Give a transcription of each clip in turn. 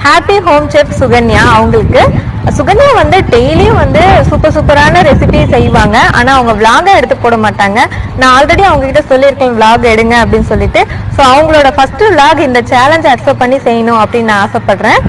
Happy home chef Sukanya. அவங்களுக்கு சுகன்யா வந்து டெய்லியும் வந்து சூப்பரான ரெசிபி செய்வாங்க. ஆனா அவங்க விளாக எடுத்து போட மாட்டாங்க. நான் ஆல்ரெடி அவங்க கிட்ட சொல்லியிருக்கேன் விளாக் எடுங்க அப்படின்னு சொல்லிட்டு. ஸோ அவங்களோட ஃபர்ஸ்ட் விளாக் இந்த சேலஞ்ச் அக்செப்ட் பண்ணி செய்யணும் அப்படின்னு நான் ஆசைப்படுறேன்.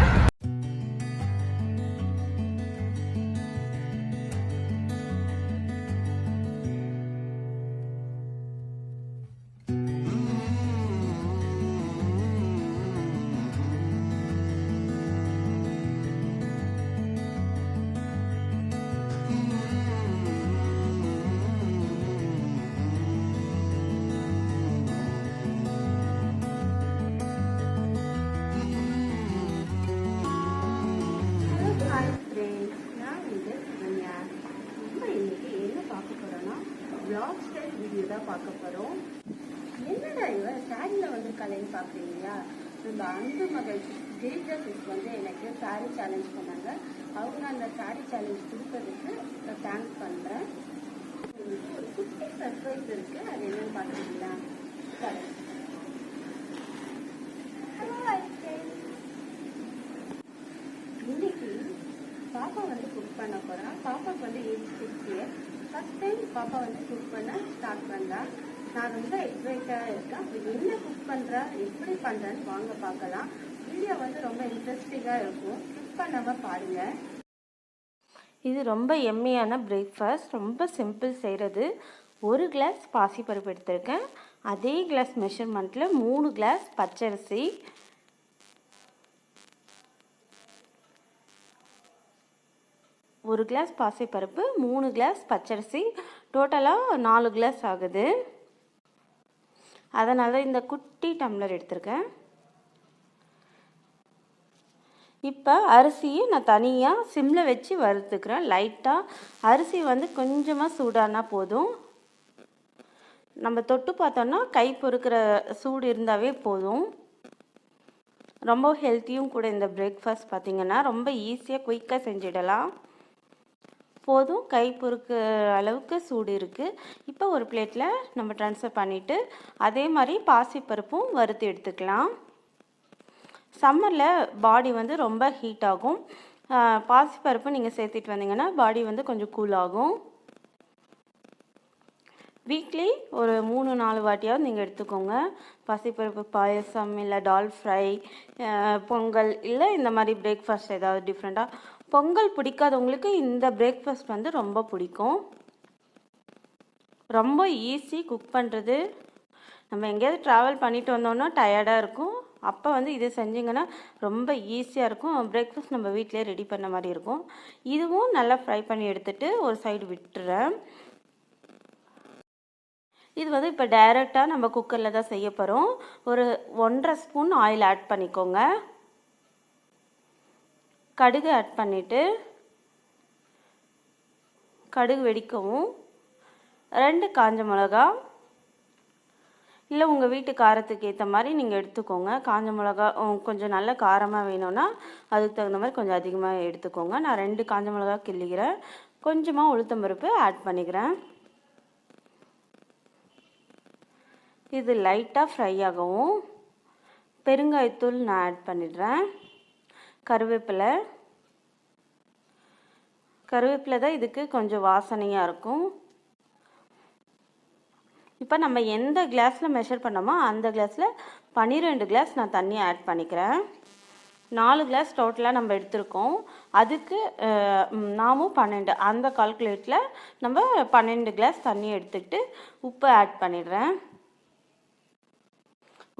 vlog style video தான் பார்க்க போறோம். என்னடா இவ சாரில வந்திருக்காளேன்னு பாக்குறீங்களா? நம்ம அன்பு மகள் SareeChallenge வந்து எனக்கு சாரி சேலஞ்ச் பண்ணாங்க. அவங்க அந்த சாரி சேலஞ்ச் கொடுத்ததுக்கு நான் தேங்க்ஸ் பண்றேன். ஒரு குட்டி சர்ப்ரைஸ் இருக்கு, அது என்னன்னு பாக்குறீங்களா? இன்னைக்கு பாப்பா வந்து குக் பண்ண போறா. பாப்பாக்கு வந்து ஏஜ் 6 இயர்ஸ். ஃபர்ஸ்ட் டைம் பாப்பா வந்து குக் பண்ண ஸ்டார்ட் பண்றா. நான் ரொம்ப எக்ஸைட்டா இருக்கேன். என்ன குக் பண்றா, எப்படி பண்றான்னு வாங்க பார்க்கலாம். வீடியோ வந்து ரொம்ப இன்ட்ரெஸ்டிங்கா இருக்கும். குக் பண்ணாம பாருங்க. இது ரொம்ப எம்மியான பிரேக்ஃபாஸ்ட், ரொம்ப சிம்பிள் செய்கிறது. 1 கிளாஸ் பாசிப்பருப்பு எடுத்திருக்கேன். அதே கிளாஸ் மெஷர்மெண்ட்டில் 3 கிளாஸ் பச்சரிசி, 1 கிளாஸ் பாசிப்பருப்பு, 3 கிளாஸ் பச்சரிசி, டோட்டலாக 4 கிளாஸ் ஆகுது. அதனால் இந்த குட்டி டம்ளர் எடுத்திருக்கேன். இப்போ அரிசியை நான் தனியாக சிம்மில் வச்சு வறுத்துக்கிறேன். லைட்டாக அரிசி வந்து கொஞ்சமாக சூடானா போதும். நம்ம தொட்டு பார்த்தோன்னா கை பொறுக்கிற சூடு இருந்தாவே போதும். ரொம்ப ஹெல்த்தியும் கூட. இந்த பிரேக்ஃபாஸ்ட் பார்த்திங்கன்னா ரொம்ப ஈஸியாக குயிக்காக செஞ்சிடலாம். போதும், கை பொறுக்கிற அளவுக்கு சூடு இருக்குது. இப்போ ஒரு பிளேட்டில் நம்ம ட்ரான்ஸ்ஃபர் பண்ணிவிட்டு அதே மாதிரி பாசிப்பருப்பும் வறுத்து எடுத்துக்கலாம். சம்மரில் பாடி வந்து ரொம்ப ஹீட் ஆகும். பாசிப்பருப்பு நீங்கள் சேர்த்துட்டு வந்தீங்கன்னா பாடி வந்து கொஞ்சம் கூல் ஆகும். வீக்லி ஒரு 3-4 வாட்டியாவது நீங்கள் எடுத்துக்கோங்க. பாசிப்பருப்பு பாயசம், இல்லை டால் ஃப்ரை, பொங்கல், இல்லை இந்த மாதிரி பிரேக்ஃபாஸ்ட் ஏதாவது டிஃப்ரெண்ட்டாக. பொங்கல் பிடிக்காதவங்களுக்கு இந்த பிரேக்ஃபாஸ்ட் வந்து ரொம்ப பிடிக்கும். ரொம்ப ஈஸி குக் பண்ணுறது. நம்ம எங்கேயாவது ட்ராவல் பண்ணிட்டு வந்தோம்னா டயர்டாக இருக்கும். அப்போ வந்து இது செஞ்சிங்கன்னா ரொம்ப ஈஸியாக இருக்கும். பிரேக்ஃபாஸ்ட் நம்ம வீட்டிலே ரெடி பண்ண மாதிரி இருக்கும். இதுவும் நல்லா ஃப்ரை பண்ணி எடுத்துகிட்டு ஒரு சைடு விட்டுறேன். இது வந்து இப்போ டைரெக்டாக நம்ம குக்கரில் தான் செய்ய போகிறோம். ஒரு 1.5 ஸ்பூன் ஆயில் ஆட் பண்ணிக்கோங்க. கடுகு ஆட் பண்ணிவிட்டு கடுகு வெடிக்கவும் 2 காஞ்ச மிளகா, இல்லை உங்கள் வீட்டு காரத்துக்கு ஏற்ற மாதிரி நீங்கள் எடுத்துக்கோங்க. காஞ்ச மிளகா கொஞ்சம் நல்ல காரமாக வேணும்னா அதுக்கு தகுந்த மாதிரி கொஞ்சம் அதிகமாக எடுத்துக்கோங்க. நான் 2 காஞ்ச மிளகா கிள்ளிக்கிறேன். கொஞ்சமாக உளுத்தம்பருப்பு ஆட் பண்ணிக்கிறேன். இது லைட்டாக ஃப்ரை ஆகவும் பெருங்காயத்தூள் நான் ஆட் பண்ணிடுறேன். கருவேப்பிலை தான் இதுக்கு கொஞ்சம் வாசனையாக இருக்கும். இப்போ நம்ம எந்த கிளாஸில் மெஷர் பண்ணோமோ அந்த கிளாஸில் 12 கிளாஸ் நான் தண்ணி ஆட் பண்ணிக்கிறேன். 4 கிளாஸ் டோட்டலாக நம்ம எடுத்திருக்கோம். அதுக்கு நாமும் 12, அந்த கால்குலேட்டில் நம்ம 12 கிளாஸ் தண்ணி எடுத்துக்கிட்டு உப்பு ஆட் பண்ணிடுறேன்.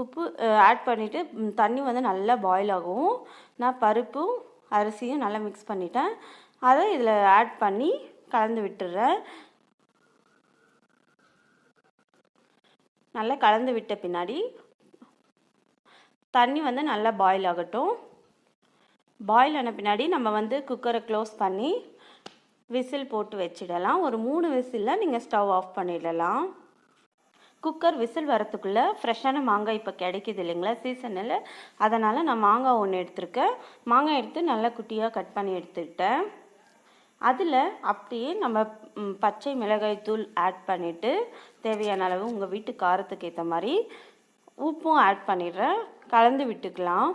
உப்பு ஆட் பண்ணிவிட்டு தண்ணி வந்து நல்லா பாயில் ஆகும். நான் பருப்பும் அரிசியும் நல்லா மிக்ஸ் பண்ணிட்டேன். அதை இதில் ஆட் பண்ணி கலந்து விட்டுறேன். நல்லா கலந்து விட்ட பின்னாடி தண்ணி வந்து நல்லா பாயில் ஆகட்டும். பாயில் ஆன பின்னாடி நம்ம வந்து குக்கரை க்ளோஸ் பண்ணி விசில் போட்டு வச்சிடலாம். ஒரு 3 விசிலில் நீங்கள் ஸ்டவ் ஆஃப் பண்ணிடலாம். குக்கர் விசில் வரத்துக்குள்ளே ஃப்ரெஷ்ஷான மாங்காய் இப்போ கிடைக்கிது இல்லைங்களா சீசனில், அதனால் நான் மாங்காய் 1 எடுத்துருக்கேன். மாங்காய் எடுத்து நல்லா குட்டியாக கட் பண்ணி எடுத்துக்கிட்டேன். அதில் அப்படியே நம்ம பச்சை மிளகாய் தூள் ஆட் பண்ணிவிட்டு தேவையான அளவு உங்கள் வீட்டு காரத்துக்கு ஏற்ற மாதிரி உப்பும் ஆட் பண்ணிடுறேன். கலந்து விட்டுக்கலாம்.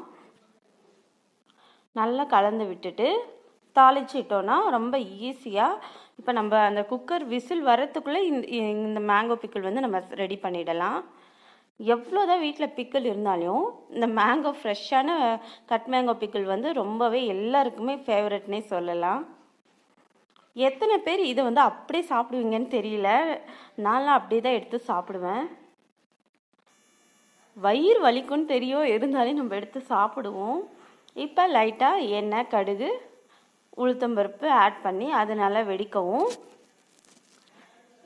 நல்லா கலந்து விட்டுட்டு தாளிச்சிட்டோன்னா ரொம்ப ஈஸியாக இப்போ நம்ம அந்த குக்கர் விசில் வரத்துக்குள்ளே இந்த மேங்கோ பிக்கிள் வந்து நம்ம ரெடி பண்ணிடலாம். எவ்வளோதான் வீட்டில் பிக்கிள் இருந்தாலும் இந்த மேங்கோ ஃப்ரெஷ்ஷான கட் மேங்கோ பிக்கிள் வந்து ரொம்பவே எல்லாருக்குமே ஃபேவரட்னே சொல்லலாம். எத்தனை பேர் இதை வந்து அப்படியே சாப்பிடுவீங்கன்னு தெரியல. நான்லாம் அப்படியே தான் எடுத்து சாப்பிடுவேன். வயிறு வலிக்கும்னு தெரியும், இருந்தாலும் நம்ம எடுத்து சாப்பிடுவோம். இப்போ லைட்டாக எண்ணெய், கடுகு, உளுத்தம்பருப்பு ஆட் பண்ணி அது நல்லா வெடிக்கவும்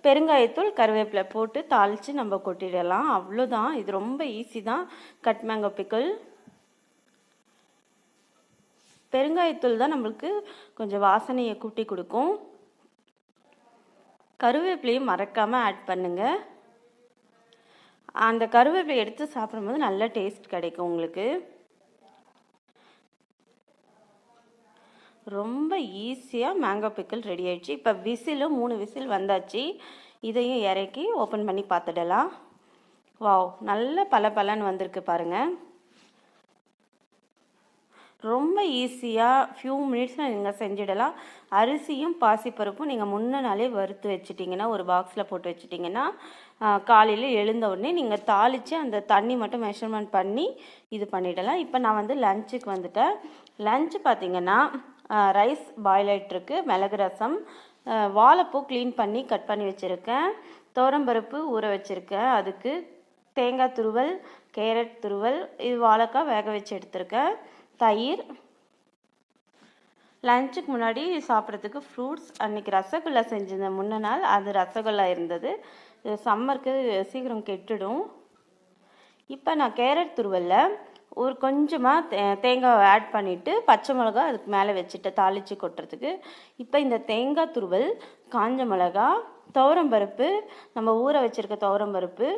பெருங்காயத்தூள், கருவேப்பிலை போட்டு தாளித்து நம்ம கொட்டிடலாம். அவ்வளோதான். இது ரொம்ப ஈஸி தான் கட் மேங்கோ பிக்கிள். பெருங்காயத்தூள் தான் நம்மளுக்கு கொஞ்சம் வாசனையை கூட்டி கொடுக்கும். கருவேப்பிலையும் மறக்காமல் ஆட் பண்ணுங்கள். அந்த கருவேப்பிலை எடுத்து சாப்பிடும்போது நல்ல டேஸ்ட் கிடைக்கும் உங்களுக்கு. ரொம்ப ஈஸியாக மேங்கோ பிக்கிள் ரெடி ஆயிடுச்சு. இப்போ விசிலும் 3 விசில் வந்தாச்சு. இதையும் இறக்கி ஓப்பன் பண்ணி பார்த்துடலாம். வாவ், நல்ல பலன்னு வந்திருக்கு பாருங்கள். ரொம்ப ஈஸியாக ஃபியூ மினிட்ஸில் நீங்கள் செஞ்சிடலாம். அரிசியும் பாசிப்பருப்பும் நீங்கள் முன்ன நாளே வறுத்து வச்சுட்டிங்கன்னா, ஒரு பாக்ஸில் போட்டு வச்சுட்டிங்கன்னா, காலையில் எழுந்த உடனே நீங்கள் தாளித்து அந்த தண்ணி மட்டும் மெஷர்மெண்ட் பண்ணி இது பண்ணிடலாம். இப்போ நான் வந்து லஞ்சுக்கு வந்துட்டேன். லஞ்சு பார்த்திங்கன்னா ரைஸ் பாயில் ஆகிட்டுருக்கு, மிளகு ரசம், வாழைப்பூ க்ளீன் பண்ணி கட் பண்ணி வச்சுருக்கேன், துவரம்பருப்பு ஊற வச்சுருக்கேன், அதுக்கு தேங்காய் துருவல், கேரட் துருவல், இது வாழைக்காய் வேக வச்சு எடுத்துருக்கேன், தயிர். லஞ்சுக்கு முன்னாடி சாப்பிட்றதுக்கு ஃப்ரூட்ஸ். அன்றைக்கி ரசகுல்லா செஞ்சிருந்தேன் முன்ன நாள், அது ரசகுல்லா இருந்தது. சம்மருக்கு சீக்கிரம் கெட்டுடும். இப்போ நான் கேரட் துருவலில் ஒரு கொஞ்சமாக தேங்காய் ஆட் பண்ணிவிட்டு பச்சை மிளகா அதுக்கு மேலே வச்சுட்டு தாளித்து கொட்டுறதுக்கு. இப்போ இந்த தேங்காய் துருவல், காஞ்ச மிளகா, துவரம்பருப்பு, நம்ம ஊற வச்சுருக்க துவரம்பருப்பு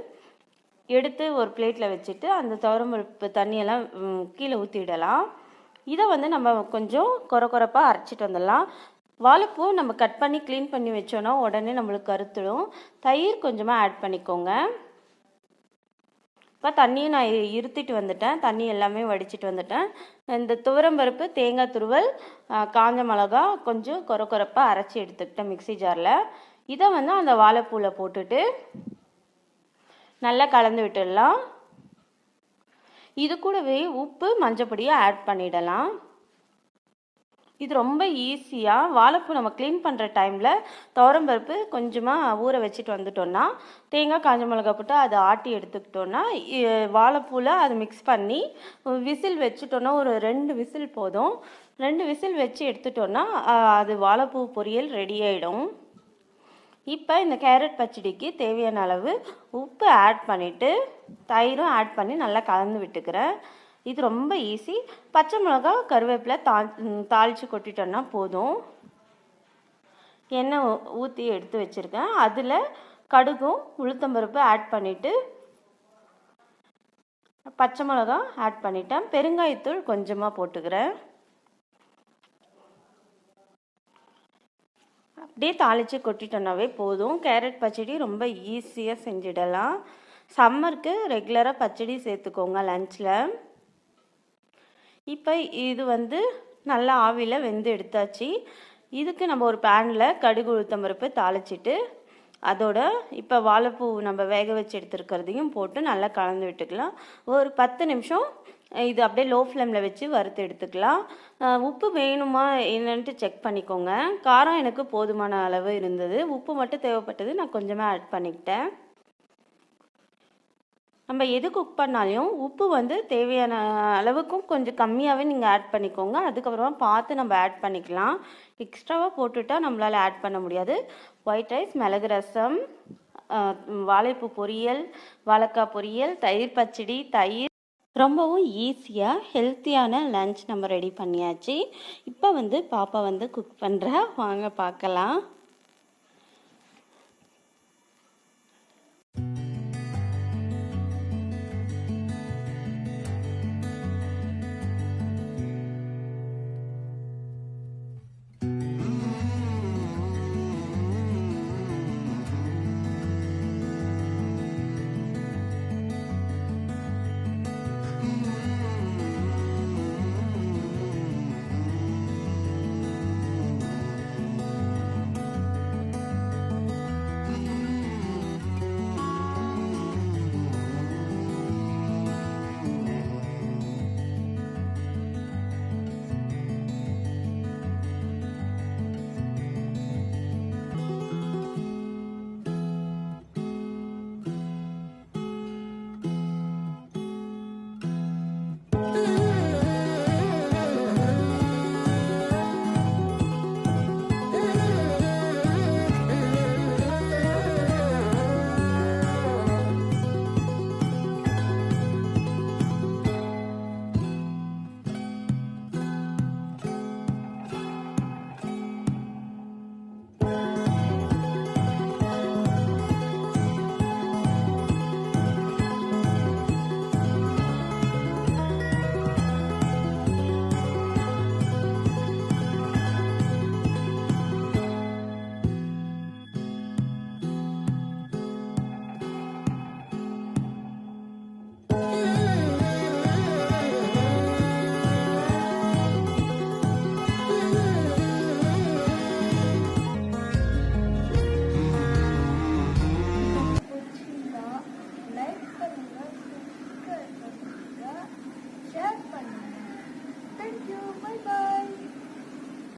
எடுத்து ஒரு பிளேட்டில் வச்சுட்டு அந்த துவரம்பருப்பு தண்ணியெல்லாம் கீழே ஊற்றிடலாம். இதை வந்து நம்ம கொஞ்சம் கொரப்பாக அரைச்சிட்டு வந்துடலாம். வாழைப்பூ நம்ம கட் பண்ணி க்ளீன் பண்ணி வச்சோன்னா உடனே நம்மளுக்கு கருத்துடும். தயிர் கொஞ்சமாக ஆட் பண்ணிக்கோங்க. இப்போ தண்ணியும் நான் இருத்திட்டு வந்துட்டேன், தண்ணி எல்லாமே வடிச்சிட்டு வந்துட்டேன். இந்த துவரம்பருப்பு, தேங்காய் துருவல், காஞ்ச மிளகா கொஞ்சம் கொரப்பாக அரைச்சி எடுத்துக்கிட்டேன் மிக்சி ஜாரில். இதை வந்து அந்த வாழைப்பூவில் போட்டுட்டு நல்லா கலந்து விட்டுடலாம். இது கூடவே உப்பு, மஞ்சப்பொடியை ஆட் பண்ணிடலாம். இது ரொம்ப ஈஸியாக வாழைப்பூ நம்ம க்ளீன் பண்ணுற டைமில் துவரம்பருப்பு கொஞ்சமாக ஊற வச்சுட்டு வந்துட்டோன்னா, தேங்காய், காஞ்ச மிளகா போட்டு அதை ஆட்டி எடுத்துக்கிட்டோன்னா, வாழைப்பூவில் அதை மிக்ஸ் பண்ணி விசில் வச்சுட்டோன்னா ஒரு 2 விசில் போதும். 2 விசில் வச்சு எடுத்துட்டோன்னா அது வாழைப்பூ பொரியல் ரெடி ஆகிடும். இப்போ இந்த கேரட் பச்சடிக்கு தேவையான அளவு உப்பு ஆட் பண்ணிவிட்டு தயிரும் ஆட் பண்ணி நல்லா கலந்து விட்டுக்கிறேன். இது ரொம்ப ஈஸி. பச்சை மிளகா, கருவேப்பிலை தாளித்து கொட்டிட்டோன்னா போதும். எண்ணெய் ஊற்றி எடுத்து வச்சுருக்கேன். அதில் கடுகும் உளுத்தம்பருப்பு ஆட் பண்ணிவிட்டு பச்சை மிளகா ஆட் பண்ணிட்டேன். பெருங்காயத்தூள் கொஞ்சமாக போட்டுக்கிறேன். அப்படியே தாளித்து கொட்டிட்டோன்னாவே போதும். கேரட் பச்சடி ரொம்ப ஈஸியாக செஞ்சிடலாம். சம்மருக்கு ரெகுலராக பச்சடி சேர்த்துக்கோங்க லஞ்சில். இப்போ இது வந்து நல்லா ஆவியில் வெந்து எடுத்தாச்சு. இதுக்கு நம்ம ஒரு பேனில் கடுகு உளுத்தம்பருப்பு தாளிச்சிட்டு அதோட இப்போ வாழைப்பூ நம்ம வேக வச்சு எடுத்துருக்கிறதையும் போட்டு நல்லா கலந்து விட்டுக்கலாம். ஒரு 10 நிமிஷம் இது அப்படியே லோ ஃப்ளேமில் வச்சு வறுத்து எடுத்துக்கலாம். உப்பு வேணுமா என்னன்ட்டு செக் பண்ணிக்கோங்க. காரம் எனக்கு போதுமான அளவு இருந்தது, உப்பு மட்டும் தேவைப்பட்டது, நான் கொஞ்சமாக ஆட் பண்ணிக்கிட்டேன். நம்ம எது குக் பண்ணாலையும் உப்பு வந்து தேவையான அளவுக்கும் கொஞ்சம் கம்மியாகவே நீங்கள் ஆட் பண்ணிக்கோங்க. அதுக்கப்புறமா பார்த்து நம்ம ஆட் பண்ணிக்கலாம். எக்ஸ்ட்ராவாக போட்டுட்டால் நம்மளால் ஆட் பண்ண முடியாது. ஒயிட் ரைஸ், மிளகு ரசம், வாழைப்பூ பொரியல், வாழைக்காய் பொரியல், தயிர் பச்சடி, தயிர், ரொம்பவும் ஈஸியாக ஹெல்த்தியான லஞ்ச் நம்ம ரெடி பண்ணியாச்சு. இப்போ வந்து பாப்பா வந்து குக் பண்ணுறா, வாங்க பார்க்கலாம்.